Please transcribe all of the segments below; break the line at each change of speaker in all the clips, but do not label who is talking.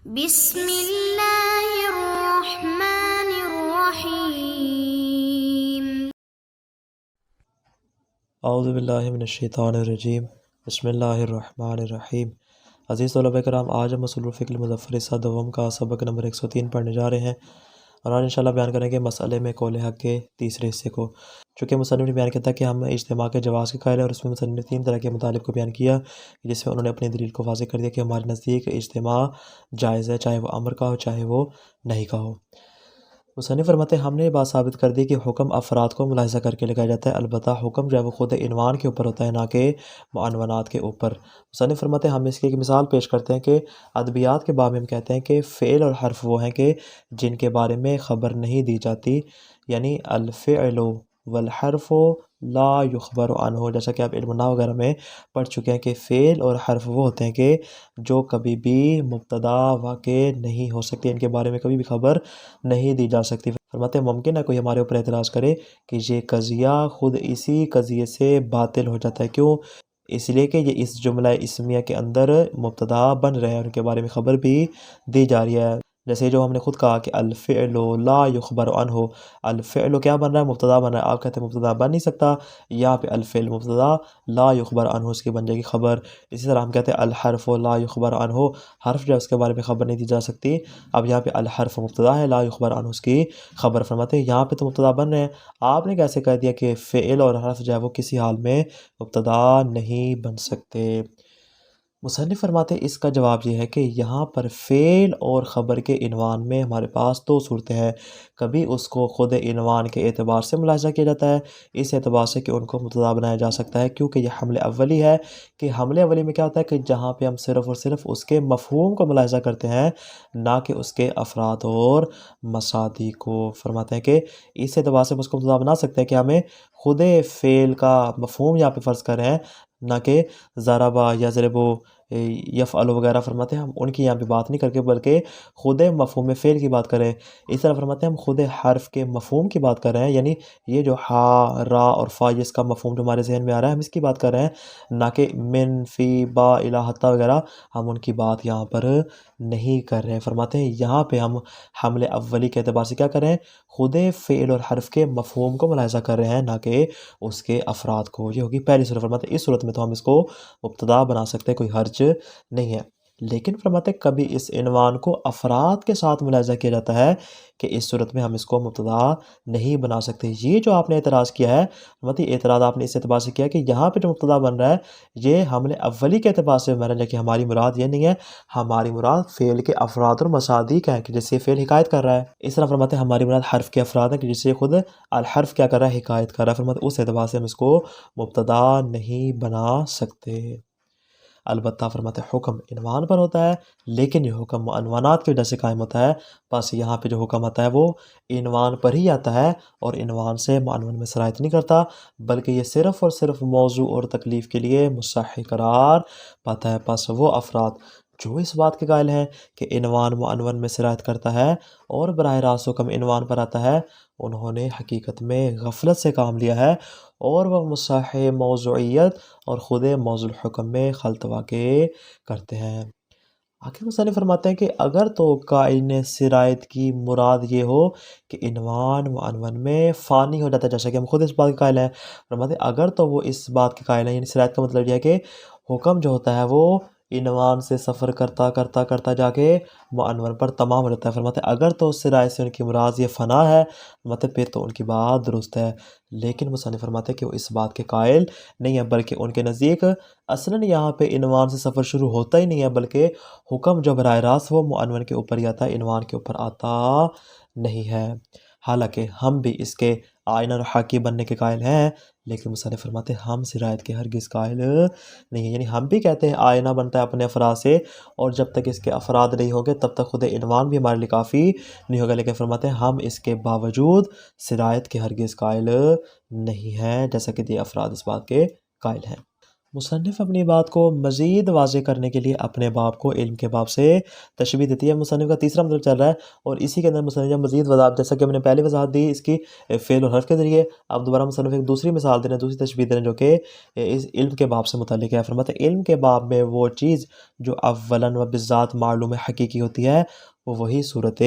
بسم اللہ الرحمن الرحیم۔
اعوذ باللہ من الشیطان الرجیم، بسم اللہ الرحمن الرحیم۔ عزیز طلبہ کرام، آج ہم اصول الفقہ المظفر دوم کا سبق نمبر 103 پڑھنے جا رہے ہیں، اور آج انشاءاللہ بیان کریں گے مسئلے میں قول حق کے تیسرے حصے کو۔ چونکہ مصنف نے بیان کیا تھا کہ ہم اجتماع کے جواز کے قائل ہیں، اور اس میں مصنف نے 3 طرح کے مطالب کو بیان کیا، جس میں انہوں نے اپنی دلیل کو واضح کر دیا کہ ہمارے نزدیک اجتماع جائز ہے، چاہے وہ امر کا ہو چاہے وہ نہیں کا ہو۔ مصنف فرماتے ہیں ہم نے یہ بات ثابت کر دی کہ حکم افراد کو ملاحظہ کر کے لگایا جاتا ہے، البتہ حکم جو ہے وہ خود عنوان کے اوپر ہوتا ہے، نہ کہ معنونات کے اوپر۔ مصنف فرماتے ہیں ہم اس کی ایک مثال پیش کرتے ہیں کہ ادبیات کے باب میں ہم کہتے ہیں کہ فعل اور حرف وہ ہیں کہ جن کے بارے میں خبر نہیں دی جاتی، یعنی الفعل والحرف لا یخبر عنہ، جیسا کہ آپ علم النحو وغیرہ میں پڑھ چکے ہیں کہ فعل اور حرف وہ ہوتے ہیں کہ جو کبھی بھی مبتدا واقع نہیں ہو سکتے، ان کے بارے میں کبھی بھی خبر نہیں دی جا سکتی۔ فرماتے ہیں ممکن ہے کوئی ہمارے اوپر اعتراض کرے کہ یہ قضیہ خود اسی قضیے سے باطل ہو جاتا ہے، کیوں؟ اس لیے کہ یہ اس جملہ اسمیہ کے اندر مبتدا بن رہے ہیں اور ان کے بارے میں خبر بھی دی جا رہی ہے، جیسے جو ہم نے خود کہا کہ الفعل لا یخبر عنہ، الفعل کیا بن رہا ہے؟ مبتدا بن رہا ہے۔ آپ کہتے ہیں مبتدا بن نہیں سکتا، یہاں پہ الفعل مبتدا، لا یخبر عنہ اس کی بن جائے گی خبر۔ اسی طرح ہم کہتے ہیں الحرف لا یخبر عنہ، حرف جو ہے اس کے بارے میں خبر نہیں دی جا سکتی، اب یہاں پہ الحرف مبتدا ہے، لا یخبر عنہ اس کی خبر۔ فرماتے ہیں یہاں پہ تو مبتدا بن رہے ہیں، آپ نے کیسے کہہ دیا کہ فعل اور حرف جو ہے وہ کسی حال میں مبتدا نہیں بن سکتے؟ مصنف فرماتے ہیں اس کا جواب یہ ہے کہ یہاں پر فعل اور خبر کے عنوان میں ہمارے پاس 2 صورتیں ہیں۔ کبھی اس کو خود عنوان کے اعتبار سے ملاحظہ کیا جاتا ہے، اس اعتبار سے کہ ان کو مبتدا بنایا جا سکتا ہے، کیونکہ یہ حمل اولی ہے، کہ حمل اولی میں کیا ہوتا ہے کہ جہاں پہ ہم صرف اور صرف اس کے مفہوم کو ملاحظہ کرتے ہیں، نہ کہ اس کے افراد اور مصادیق کو۔ فرماتے ہیں کہ اس اعتبار سے ہم اس کو مبتدا بنا سکتے ہیں کہ ہمیں خود فعل کا مفہوم یہاں پہ فرض کر رہے ہیں، نہ کہ ضربا یضربو یفعل وغیرہ۔ فرماتے ہیں ہم ان کی یہاں پہ بات نہیں کر کے بلکہ خود مفہوم فعل کی بات کر رہے ہیں۔ اس طرح فرماتے ہیں ہم خود حرف کے مفہوم کی بات کر رہے ہیں، یعنی یہ جو ہا، را اور فا، اس کا مفہوم جو ہمارے ذہن میں آ رہا ہے ہم اس کی بات کر رہے ہیں، نہ کہ من، فی، با، الی، حتی وغیرہ، ہم ان کی بات یہاں پر نہیں کر رہے ہیں۔ فرماتے ہیں یہاں پہ ہم حمل اولی کے اعتبار سے کیا کر رہے ہیں؟ خود فعل اور حرف کے مفہوم کو ملاحظہ کر رہے ہیں، نہ کہ اس کے افراد کو۔ یہ ہوگی پہلی صورت۔ فرماتے ہیں اس صورت میں تو ہم اس کو مبتدا بنا سکتے ہیں، کوئی حرج نہیں ہے۔ لیکن فرماتے ہیں کبھی اس عنوان کو افراد کے ساتھ ملاحظہ کیا جاتا ہے کہ اس صورت میں ہم اس کو مبتدا نہیں بنا سکتے۔ یہ جو آپ نے اعتراض کیا ہے، فرماتے ہیں اعتراض آپ نے اس اعتبار سے کیا کہ یہاں پہ جو مبتدا بن رہا ہے یہ حمل اولی کے اعتبار سے بن رہا ہے، کہ ہماری مراد یہ نہیں ہے، ہماری مراد فعل کے افراد اور مصادیق ہیں کہ جس سے فعل حکایت کر رہا ہے۔ اس طرح فرماتے ہیں ہماری مراد حرف کے افراد ہیں کہ جس سے خود الحرف کیا کر رہا ہے؟ حکایت کر رہا ہے۔ فرماتے ہیں اس اعتبار سے ہم اس کو مبتدا نہیں بنا سکتے۔ البتہ فرماتے ہیں حکم عنوان پر ہوتا ہے، لیکن یہ حکم معنونات کی وجہ سے قائم ہوتا ہے، بس یہاں پہ جو حکم آتا ہے وہ عنوان پر ہی آتا ہے اور عنوان سے معنون میں سرایت نہیں کرتا، بلکہ یہ صرف اور صرف موضوع اور تکلیف کے لیے مصح قرار پاتا ہے۔ پس وہ افراد جو اس بات کے قائل ہیں کہ عنوان معنون میں سرایت کرتا ہے اور براہ راست حکم عنوان پر آتا ہے، انہوں نے حقیقت میں غفلت سے کام لیا ہے، اور وہ مصح موضوعیت اور خود موضوع الحکم میں خلط واقع کرتے ہیں۔ آخر مصنف فرماتے ہیں کہ اگر تو قائل نے سرایت کی مراد یہ ہو کہ عنوان معنون میں فانی ہو جاتا ہے، جیسا کہ ہم خود اس بات کے قائل ہیں، فرماتے ہیں اگر تو وہ اس بات کے قائل ہیں، یعنی سرایت کا مطلب یہ ہے کہ حکم جو ہوتا ہے وہ عنوان سے سفر کرتا کرتا کرتا جا کے معنون پر تمام ہو جاتا ہے۔ فرماتے ہیں اگر تو اس سرایت سے ان کی مراد یہ فنا ہے، فرماتے ہیں پھر تو ان کی بات درست ہے، لیکن مصنف فرماتے ہیں کہ وہ اس بات کے قائل نہیں ہے، بلکہ ان کے نزدیک اصلاً یہاں پہ عنوان سے سفر شروع ہوتا ہی نہیں ہے، بلکہ حکم جو براہ راست وہ معنون کے اوپر ہی آتا ہے، عنوان کے اوپر آتا نہیں ہے۔ حالانکہ ہم بھی اس کے آئینہ اور حاکی بننے کے قائل ہیں، لیکن مصنف فرماتے ہیں ہم سرایت کے ہرگز قائل نہیں ہیں۔ یعنی ہم بھی کہتے ہیں آئینہ بنتا ہے اپنے افراد سے، اور جب تک اس کے افراد نہیں ہوگے تب تک خود عنوان بھی ہمارے لیے کافی نہیں ہوگا، لیکن فرماتے ہیں ہم اس کے باوجود سرایت کے ہرگز قائل نہیں ہیں، جیسا کہ یہ افراد اس بات کے قائل ہیں۔ مصنف اپنی بات کو مزید واضح کرنے کے لیے اپنے باب کو علم کے باب سے تشبیہ دیتی ہے۔ مصنف کا تیسرا مطلب چل رہا ہے اور اسی کے اندر مصنف مزید وضاحت، جیسا کہ ہم نے پہلے وضاحت دی اس کی فعل اور حرف کے ذریعے، اب دوبارہ مصنف ایک دوسری مثال دے رہے ہیں، دوسری تشبیہ دے رہے ہیں جو کہ اس علم کے باب سے متعلق ہے۔ فرماتے ہیں علم کے باب میں وہ چیز جو اولاً و بالذات معلوم حقیقی ہوتی ہے وہ وہی صورت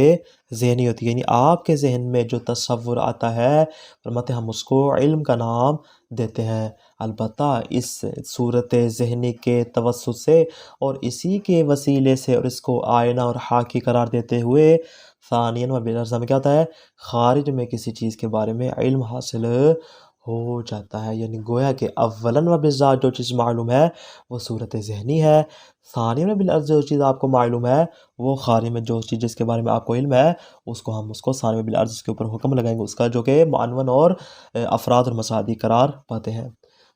ذہنی ہوتی ہے، یعنی آپ کے ذہن میں جو تصور آتا ہے فرماتے ہیں ہم اس کو علم کا نام دیتے ہیں۔ البتہ اس صورت ذہنی کے توسط سے اور اسی کے وسیلے سے اور اس کو آئینہ اور حاکی قرار دیتے ہوئے ثانیاً و بالعرض میں کیا ہوتا ہے، خارج میں کسی چیز کے بارے میں علم حاصل ہو جاتا ہے، یعنی گویا کہ اولاً و بالذات جو چیز معلوم ہے وہ صورت ذہنی ہے، ثانیاً و بالعرض جو چیز آپ کو معلوم ہے وہ خارج میں جو چیز جس کے بارے میں آپ کو علم ہے اس کو ہم اس کو ثانیاً و بالعرض اس کے اوپر حکم لگائیں گے اس کا، جو کہ معنون اور افراد اور مصادیق قرار پاتے ہیں۔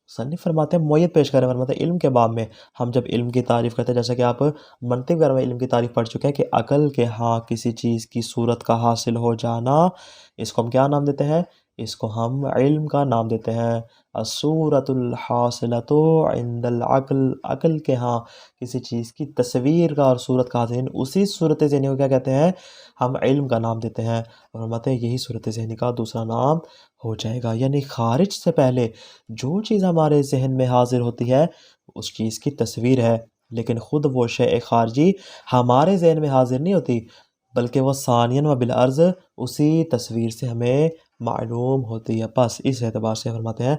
مصنف فرماتے ہیں معید پیش کریں، فرماتے ہیں علم کے باب میں ہم جب علم کی تعریف کرتے ہیں، جیسا کہ آپ منطق وغیرہ میں علم کی تعریف پڑھ چکے ہیں کہ عقل کے ہاں کسی چیز کی صورت کا حاصل ہو جانا، اس کو ہم کیا نام دیتے ہیں، اس کو ہم علم کا نام دیتے ہیں۔ الصورت الحاصلۃ عند العقل، عقل کے ہاں کسی چیز کی تصویر کا اور صورت کا حاصل، اسی صورت ذہنی کو کیا کہتے ہیں، ہم علم کا نام دیتے ہیں، اور فرماتے ہیں یہی صورت ذہنی کا دوسرا نام ہو جائے گا، یعنی خارج سے پہلے جو چیز ہمارے ذہن میں حاضر ہوتی ہے اس چیز کی تصویر ہے، لیکن خود وہ شے خارجی ہمارے ذہن میں حاضر نہیں ہوتی بلکہ وہ ثانیاً و بالعرض اسی تصویر سے ہمیں معلوم ہوتی ہے۔ بس اس اعتبار سے فرماتے ہیں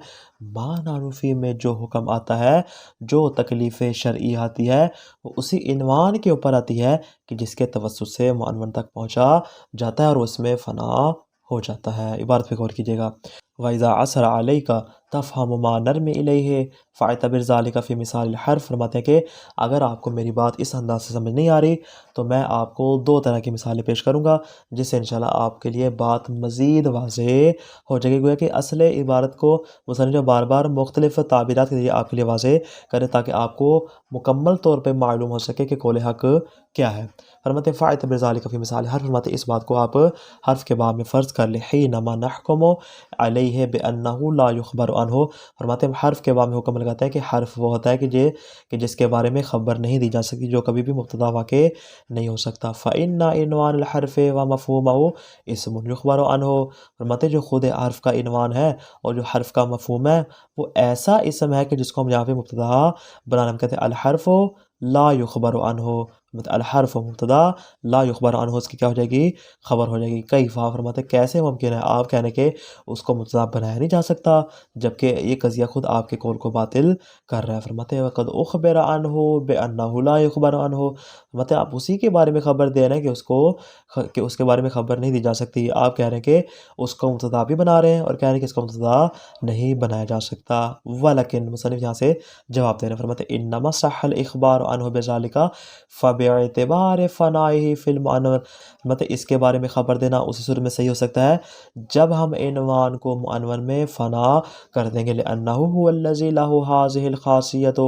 معنعروفی میں جو حکم آتا ہے، جو تکلیف شرعی آتی ہے وہ اسی عنوان کے اوپر آتی ہے کہ جس کے توسط سے معنون تک پہنچا جاتا ہے اور اس میں فنا ہو جاتا ہے۔ عبارت پہ غور کیجیے گا، وَإِذَا عَثَرَ عَلَيْكَ تَفْهَمُ مَا نَرْمِ إِلَيْهِ فَاعْتَبِرْ ذَلِكَ فِي مِثَالِ الْحَرْفِ۔ فرماتے ہیں کہ اگر آپ کو میری بات اس انداز سے سمجھ نہیں آ رہی تو میں آپ کو دو طرح کی مثالیں پیش کروں گا جس سے انشاءاللہ آپ کے لیے بات مزید واضح ہو جائے گی، گویا کہ اصل عبارت کو مصنف جو بار بار مختلف تعبیرات کے ذریعے آپ کے لیے واضح کرے تاکہ آپ کو مکمل طور پہ معلوم ہو سکے کہ قول حق کیا ہے۔ فرماتے ہیں فَاعْتَبِرْ ذَلِكَ فِي مِثَالِ الْحَرْفِ، فرماتے ہیں اس بات کو آپ حرف کے باب میں فرض کر لیں، حِينَمَا نَحْكُمُ عَلَيْهِ بِأَنَّهُ لَا يُخْبَرُ عَنْهُ۔ فرماتے ہیں حرف کے باب میں حکم لگاتا ہے کہ حرف وہ ہوتا ہے کہ جس کے بارے میں خبر نہیں دی جا سکتی، جو کبھی بھی مبتدا واقع نہیں ہو سکتا۔ فَإِنَّ عِنْوَانَ الْحَرْفِ وَمَفْهُومَهُ اسْمٌ يُخْبَرُ عَنْهُ۔ فرماتے ہیں جو خود حرف کا عنوان ہے اور جو حرف کا مفہوم ہے وہ ایسا اسم ہے کہ جس کو ہم یہاں پہ مبتدا بنانا، ہم کہتے ہیں الحرف لا یخبر عنہ، الحرف مبتدا لا یخبر عنہ، اس کی کیا ہو جائے گی، خبر ہو جائے گی۔ کیفا، فرماتے ہیں کیسے ممکن ہے آپ کہنے کہ اس کو مبتدا بنایا نہیں جا سکتا جبکہ یہ قضیہ خود آپ کے قول کو باطل کر رہا ہے۔ فرماتے ہیں وَقَدْ أُخْبِرَ عَنْهُ بِأَنَّهُ لَا يُخْبَرُ عَنْهُ، فرماتے ہیں آپ اسی کے بارے میں خبر دے رہے ہیں کہ اس کے بارے میں خبر نہیں دی جا سکتی، آپ کہہ رہے ہیں کہ اس کو مبتدا بھی بنا رہے ہیں اور کہہ رہے ہیں کہ اس کو مبتدا نہیں بنایا جا سکتا۔ وَلَكِن، مصنف یہاں سے جواب دے رہے ہیں، فرماتے ہیں إِنَّمَا صَحَّ الْإِخْبَارُ عَنْهُ بِذَلِكَ فَبِاعْتِبَارِ فَنَائِهِ فِي الْمُعَنَّوَنِ، مطلب اس کے بارے میں خبر دینا اسی صورت میں صحیح ہو سکتا ہے جب ہم عنوان کو معنون میں فنا کر دیں گے، لِأَنَّهُ هُوَ الَّذِي لَهُ هَذِهِ الْخَاصِيَّةُ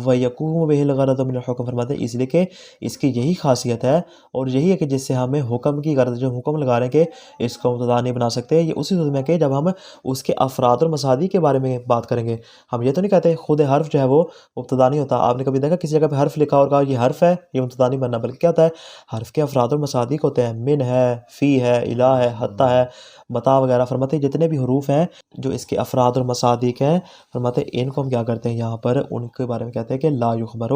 وَيَكُونُ بِهِ الْغَرَضُ مِنَ الْحُكْمِ، فرماتے ہیں اس لیے کہ اس کی یہی خاصیت ہے اور یہی ہے کہ جس سے ہمیں حکم کی غرض، جو حکم لگا رہے ہیں کہ اس کو مبتدا نہیں بنا سکتے، یہ اسی صورت میں کہ جب ہم اس کے افراد اور مصادیق کے بارے میں بات کریں گے۔ ہم یہ تو نہیں کہتے خود حرف جو ہے وہ مبتدا نہیں ہوتا، آپ نے کبھی دیکھا کسی جگہ پہ حرف لکھا اور کہا یہ حرف ہے، یہ مبتدا نہیں بننا، بلکہ کیا ہوتا ہے حرف کے افراد اور مصادیق ہوتے ہیں، من ہے، فی ہے، الہ ہے، حتی ہے، متا وغیرہ۔ فرماتے ہیں جتنے بھی حروف ہیں جو اس کے افراد اور مصادیق ہیں، فرماتے ہیں ان کو ہم کیا کرتے ہیں یہاں پر ان کے بارے میں کہتے ہیں کہ لا یخبر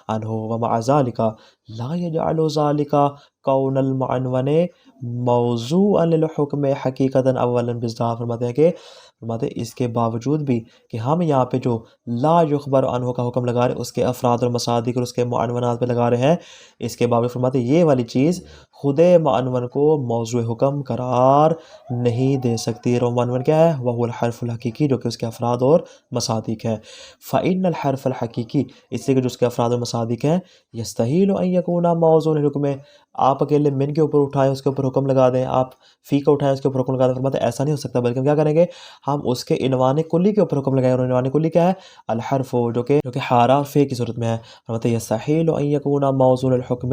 عنہ، ومع ذالک لا یجعل ذالک کون المعنون موضوعا للحکم حقیقتا اولا بالذات، فرماتے ہیں اس کے باوجود بھی کہ ہم یہاں پہ جو لا یخبر عنہ کا حکم لگا رہے ہیں اس کے افراد اور مصادیق اور اس کے معنونات پہ لگا رہے ہیں، اس کے باوجود فرماتے ہیں یہ والی چیز خود معنون کو موضوع حکم قرار نہیں دے سکتی۔ اور معنون کیا ہے، وہ الحرف الحقیقی، جو کہ اس کے افراد اور مصادیق ہیں۔ فإن الحرف الحقیقی، اس لیے کہ جو اس کے افراد اور مصادیق ہیں، یستحیل ان یکون موضوع الحکم، آپ اکیلے من کے اوپر اٹھائیں اس کے اوپر حکم لگا دیں، آپ فی کا اٹھائیں اس کے اوپر حکم لگا دیں، فرماتے ہیں ایسا نہیں ہو سکتا، بلکہ ہم کیا کریں گے، ہم اس کے عنوان کلی کے اوپر حکم لگائیں، اور عنوان کلی کیا ہے، الحرف، جو کہ حرف کی صورت میں ہے۔ فرماتے ہیں یستحیل ان یکون موضوع الحکم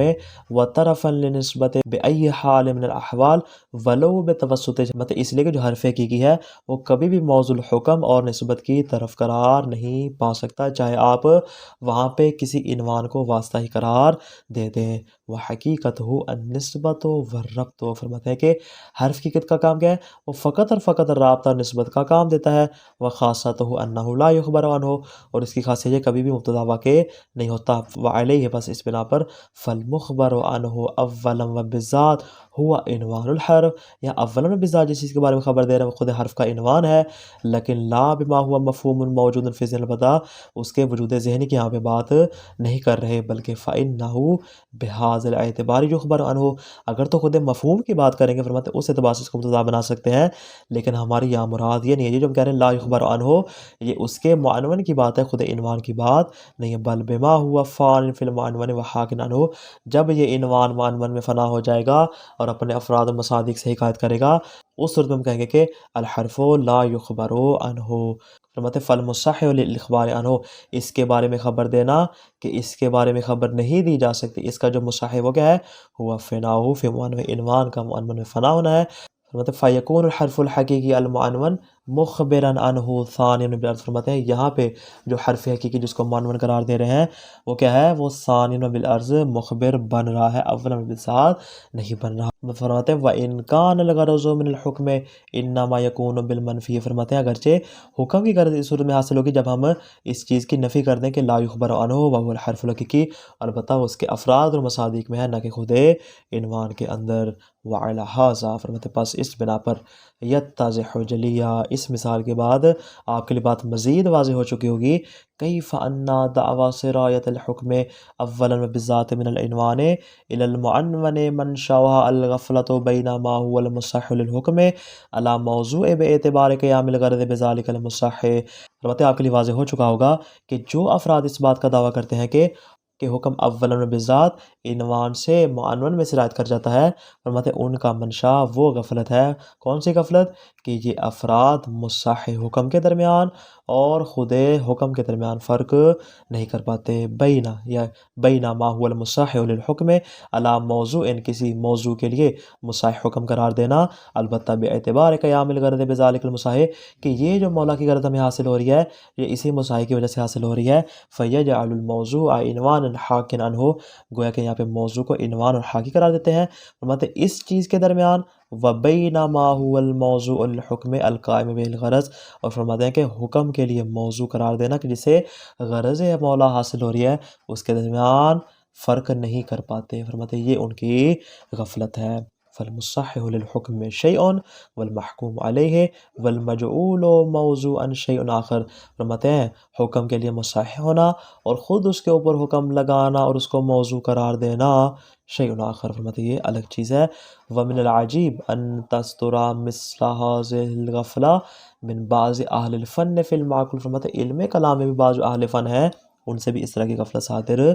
وطرفا لنسبت فرماتے ہیں بأی حال من الاحوال ولو بتوسط، مطلب اس لیے کہ جو حرف حقیقی ہے وہ کبھی بھی موضوع الحکم اور نسبت کی طرف قرار نہیں پا سکتا، چاہے آپ وہاں پہ کسی عنوان کو واسطہ ہی قرار دے دیں۔ وہ حقیقت ہو النسبت والربط، فرماتے ہیں کہ حرف حقیقت کا کام کیا ہے؟ وہ فقط اور فقط رابطہ اور نسبت کا کام دیتا ہے۔ وخاصتہ انہ لا یخبر عنہ، اور اس کی خاصیت یہ کبھی بھی مبتدا واقع نہیں ہوتا۔ وعلیہ، بس اس بنا پر فالمخبر عنہ اولا وبالذات ہوا عنوان الحرف، یا اولا وبالذات جس چیز کے بارے میں خبر دے رہے ہیں وہ خود حرف کا عنوان ہے، لیکن لا بما ہوا مفہوم موجود فی ذہن، البتہ اس کے وجود ذہنی کی یہاں پہ بات نہیں کر رہے، بلکہ فإنہ بہذا الاعتبار یخبر عنہ، اگر تو خود مفہوم کی بات کریں گے فرماتے ہیں اس اعتبار سے اس کو مبتدا بنا سکتے ہیں، لیکن ہماری یہاں مراد یہ نہیں ہے، یہ جو ہم کہہ رہے ہیں لا یخبر عنہ، یہ اس کے معنون کی بات ہے، خود عنوان کی بات نہیں ہے۔ بل بما ہوا فان فی المعنون وحاکن عنہ، جب یہ عنوان معنون میں فنا ہو جائے گا اور اپنے افراد و مصادق سے حکایت کرے گا، اس صورت میں ہم کہیں گے کہ الحرف لا یخبر عنہ، فرماتے فالمصح للاخبار عنہ، اس کے بارے میں خبر دینا کہ اس کے بارے میں خبر نہیں دی جا سکتی، اس کا جو مصح وہ کیا ہے؟ ہوا فناؤ فی معنون، عنوان کا معنون میں فنا ہونا ہے۔ فرماتے فیکون الحرف الحقیقی المعنون مخبرا عنہ ثانیا بالعرض، فرماتے ہیں یہاں پہ جو حرف حقیقی جس کو معنون قرار دے رہے ہیں وہ کیا ہے؟ وہ ثانیا بالعرض مخبر بن رہا ہے، اولا بالذات نہیں بن رہا۔ فرماتے ہیں وَإِن كَانَ الْغَرَضُ مِنَ الْحُكْمِ إِنَّمَا يَكُونُ بِالْمَنْفِي، فرماتے ہیں اگرچہ حکم کی غرض اس صورت میں حاصل ہوگی جب ہم اس چیز کی نفی کر دیں کہ لا یخبر عنہ وهو الحرف الحقیقی، البتہ اس کے افراد اور مصادیق میں ہے نہ کہ خود عنوان کے اندر۔ وعلی ھذا، فرماتے پس اس بنا پر یتضح جلیہ، اس مثال کے بعد آپ کے لیے بات مزید واضح ہو چکی ہوگی، کیف ان دعوی سرایت الحکم اولا وبالذات من العنوان الى المعنون منشأها الغفلة بین ما هو المصح للحکم على موضوع باعتبار قیام الغرض بذلك المصح، فرماتے آپ کے لیے واضح ہو چکا ہوگا کہ جو افراد اس بات کا دعویٰ کرتے ہیں کہ حکم اولا وبالذات عنوان سے معنون میں سرایت کر جاتا ہے، فرماتے ان کا منشا وہ غفلت ہے، کون سی غفلت؟ کہ یہ افراد مصح حکم کے درمیان اور خود حکم کے درمیان فرق نہیں کر پاتے، بینا ما هو المصح للحکم علی موضوع، ان کسی موضوع کے لیے مصح حکم قرار دینا، البتہ باعتبار قیام الغرض بذلک المصح، کہ یہ جو مولا کی غرض ہمیں حاصل ہو رہی ہے یہ اسی مصح کی وجہ سے حاصل ہو رہی ہے، فیجعل الموضوع عنوان حاکن عنہ، گویا کہ یہاں پہ موضوع کو عنوان اور حاکی قرار دیتے ہیں، فرماتے اس چیز کے درمیان وبین ما هو الموضوع الحکم القائم به الغرض، اور فرماتے ہیں کہ حکم کے لیے موضوع قرار دینا کہ جسے غرض مولا حاصل ہو رہی ہے اس کے درمیان فرق نہیں کر پاتے، فرماتے یہ ان کی غفلت ہے۔ فالمصح للحکم شیء والمحکوم علیہ والمجعول موضوعا شیء آخر، فرماتے ہیں حکم کے لیے مصح ہونا اور خود اس کے اوپر حکم لگانا اور اس کو موضوع قرار دینا شیء آخر، فرماتے یہ الگ چیز ہے۔ ومن العجیب ان تستر مثل هذه الغفلہ من بعض اہل الفن فی المعقول، فرماتے علم کلام میں بھی بعض اہل فن ہیں ان سے بھی اس طرح کی غفلت صادر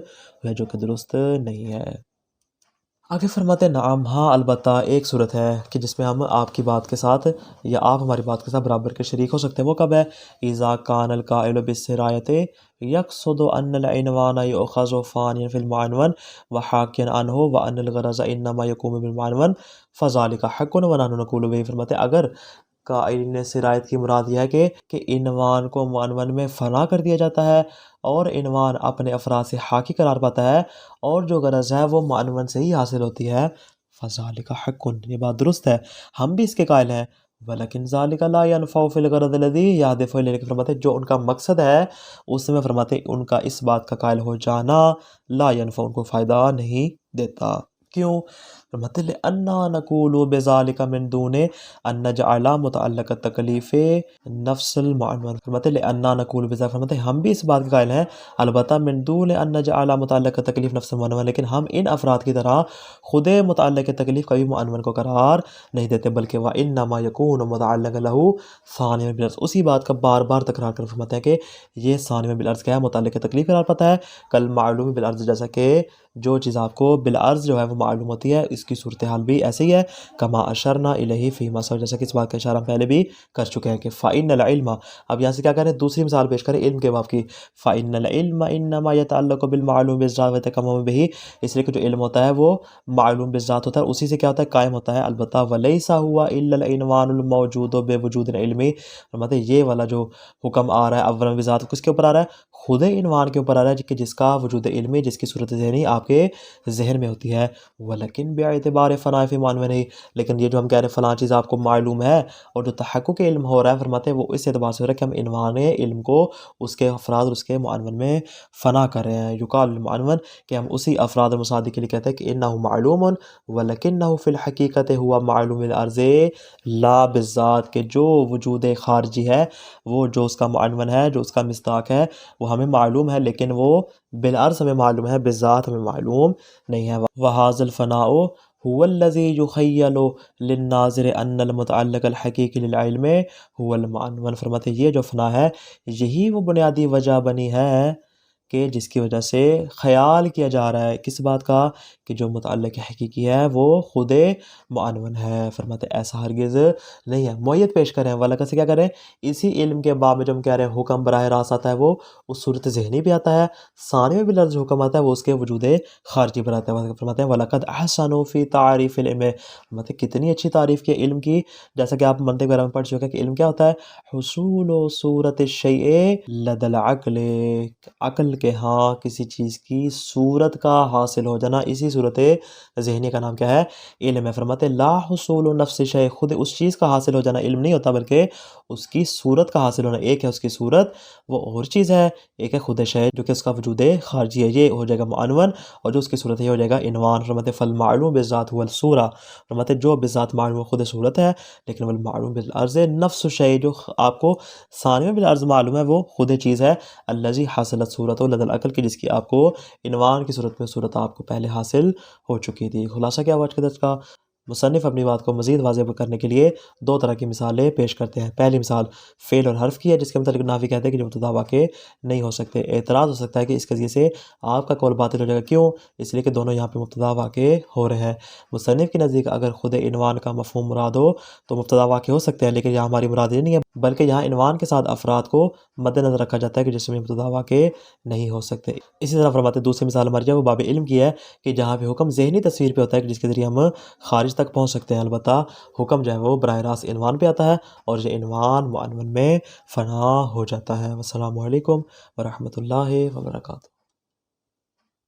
ہے جو کہ درست نہیں ہے۔ آگے فرماتے ہیں نعم، ہاں البتہ ایک صورت ہے کہ جس میں ہم آپ کی بات کے ساتھ یا آپ ہماری بات کے ساتھ برابر کے شریک ہو سکتے ہیں، وہ کب ہے؟ اذا کان القائل بالسرایت یقصد ان العنوان یؤخذ ثانیا فی المعنون وحاکیا عنہ وان الغرض انما یقوم بالمعنون فذلک حق ونحن نقول به، فرماتے اگر قائل نے سرایت کی مراد یہ ہے کہ عنوان کو معنون میں فنا کر دیا جاتا ہے اور عنوان اپنے افراد سے حاکی قرار پاتا ہے اور جو غرض ہے وہ معنون سے ہی حاصل ہوتی ہے، فذلک حق، یہ بات درست ہے، ہم بھی اس کے قائل ہیں، ولیکن ذالک لا ينفع فی الغرض الذی یهدف الیہ، فرماتے جو ان کا مقصد ہے اس میں فرماتے ان کا اس بات کا قائل ہو جانا لا ينفع، ان کو فائدہ نہیں دیتا، کیوں؟ فرماتے لأننا نقول بذلك من دون ان نجعل متعلق التکلیف نفس المعنون، فرماتے لأننا نقول بذلك، فرماتے ہم بھی اس بات کے قائل ہیں البتہ من دون ان نجعل متعلق التکلیف نفس المعنون، لیکن ہم ان افراد کی طرح خود متعلق تکلیف کبھی معنون کو قرار نہیں دیتے، بلکہ وانما یکون متعلق له ثانیا بالعرض، اسی بات کا بار بار تکرار کر فرماتے ہیں کہ یہ ثانیا بالعرض کیا ہے؟ متعلق تکلیف قرار پاتا ہے، کل معلوم بالعرض، جیسا کہ جو چیز آپ کو بالعرض جو ہے وہ معلوم ہوتی ہے، اس کی صورتحال بھی ایسے ہی ہے، کما اشرنا الیہ فی ما سبق، جیسا کہ اس بات کا اشارہ ہم پہلے بھی کر چکے ہیں کہ فإن العلم، اب یہاں سے کیا کریں، دوسری مثال پیش کریں علم کے باب کی، فإن العلم انما يتعلق بالمعلوم بالذات ويتكمل به، اس لیے کہ جو علم ہوتا ہے وہ معلوم بالذات ہوتا ہے، اسی سے کیا ہوتا ہے، قائم ہوتا ہے، البتہ ولیس هو الا العنوان الموجود بوجود علمی، مطلب یہ والا جو حکم آ رہا ہے اول بذات، کس کے اوپر آ رہا ہے، خود عنوان کے اوپر آ رہا ہے کہ جس کا وجود علمی، جس کی صورت ذہنی آپ کے ذہن میں ہوتی ہے، ولیکن باعتبار فناء فی معنوی، لیکن یہ جو ہم کہہ رہے ہیں فلاں چیز آپ کو معلوم ہے، اور جو تحقق علم ہو رہا ہے فرماتے ہیں وہ اس اعتبار سے ہو رہا ہے کہ ہم عنوان علم کو اس کے افراد اور اس کے معنون میں فنا کر رہے ہیں، یقال المعنون، کہ ہم اسی افراد اور مصادق کے لیے کہتے ہیں کہ انہ معلوم ولکنہ فی الحقیقت ہوا معلوم الارض لا بالذات، کہ جو وجود خارجی ہے، وہ جو اس کا معنون ہے، جو اس کا مصداق ہے، وہ ہمیں معلوم ہے، لیکن وہ بالعرض ہمیں معلوم ہے، بالذات ہمیں معلوم نہیں ہے۔ وَهَذَا الْفَنَاءُ هو الذي يخيل للناظر ان المتعلق الحقیقی للعلم هو المعنون، فرماتے ہیں یہ جو فنا ہے یہی وہ بنیادی وجہ بنی ہے کہ جس کی وجہ سے خیال کیا جا رہا ہے کس بات کا، کہ جو متعلق حقیقی ہے وہ خود معنون ہے، فرماتے ہیں ایسا ہرگز نہیں ہے۔ معیت پیش کریں، والا سے کیا کریں، اسی علم کے باب میں جو ہم کہہ رہے ہیں حکم براہ راست آتا ہے وہ اس صورت ذہنی بھی آتا ہے، ثانی میں بھی لفظ حکم آتا ہے وہ اس کے وجود خارجی پر آتا ہے، فرماتے ہیں وَلَقَدْ أَحْسَنُوا فِي تَعْرِيفِ الْعِلْمِ، فرماتے ہیں کتنی اچھی تعریف کی علم کی، جیسا کہ آپ منطق وغیرہ میں پڑھ چکے ہیں کہ علم کیا ہوتا ہے، حصول و صورت الشیء لدى العقل، عقل کے ہاں کسی چیز کی صورت کا حاصل ہو جانا، اسی صورت ذہنی کا نام کیا ہے، علم ہے۔ فرماتے ہیں لا حصول نفس شیء، خود اس چیز کا حاصل ہو جانا علم نہیں ہوتا بلکہ اس کی صورت کا حاصل ہونا، ایک ہے اس کی صورت وہ اور چیز ہے، ایک ہے خود شے جو کہ اس کا وجود خارجی ہے، یہ ہو جائے گا معنون، اور جو اس کی صورت ہے یہ ہو جائے گا عنوان۔ فرماتے ہیں فالمعلوم بالذات هو الصورہ، فرماتے ہیں جو بالذات معلوم خود صورت ہے، لیکن والمعلوم بالعرض نفس شیء، جو آپ کو ثانی میں بالعرض معلوم ہے وہ خود چیز ہے، الذی حاصلت صورت لدى العقل، کی جس کی آپ کو عنوان کی صورت میں صورت آپ کو پہلے حاصل ہو چکی تھی۔ خلاصہ کیا ہوا آج کے درس کا، مصنف اپنی بات کو مزید واضح کرنے کے لیے دو طرح کی مثالیں پیش کرتے ہیں۔ پہلی مثال فعل اور حرف کی ہے، جس کے متعلق نحوی کہتے ہیں کہ جو مبتدا واقع نہیں ہو سکتے۔ اعتراض ہو سکتا ہے کہ اس کے ذریعے سے آپ کا قول باطل ہو جائے گا، کیوں؟ اس لیے کہ دونوں یہاں پہ مبتدا واقع ہو رہے ہیں۔ مصنف کے نزدیک اگر خود عنوان کا مفہوم مراد ہو تو مبتدا واقع ہو سکتے ہیں، لیکن یہاں ہماری مراد یہ نہیں ہے، بلکہ یہاں عنوان کے ساتھ افراد کو مد نظر رکھا جاتا ہے کہ جس میں مبتدا واقع نہیں ہو سکتے۔ اسی طرح فرماتے دوسری مثال ہماری جو وہ باب علم کی ہے کہ جہاں پہ حکم ذہنی تصویر پہ ہوتا ہے کہ جس کے ذریعے ہم خارج تک پہنچ سکتے ہیں، البتہ حکم جو ہے وہ براہ راست عنوان پہ آتا ہے اور یہ عنوان معنون میں فنا ہو جاتا ہے۔ والسلام علیکم ورحمۃ اللہ وبرکاتہ۔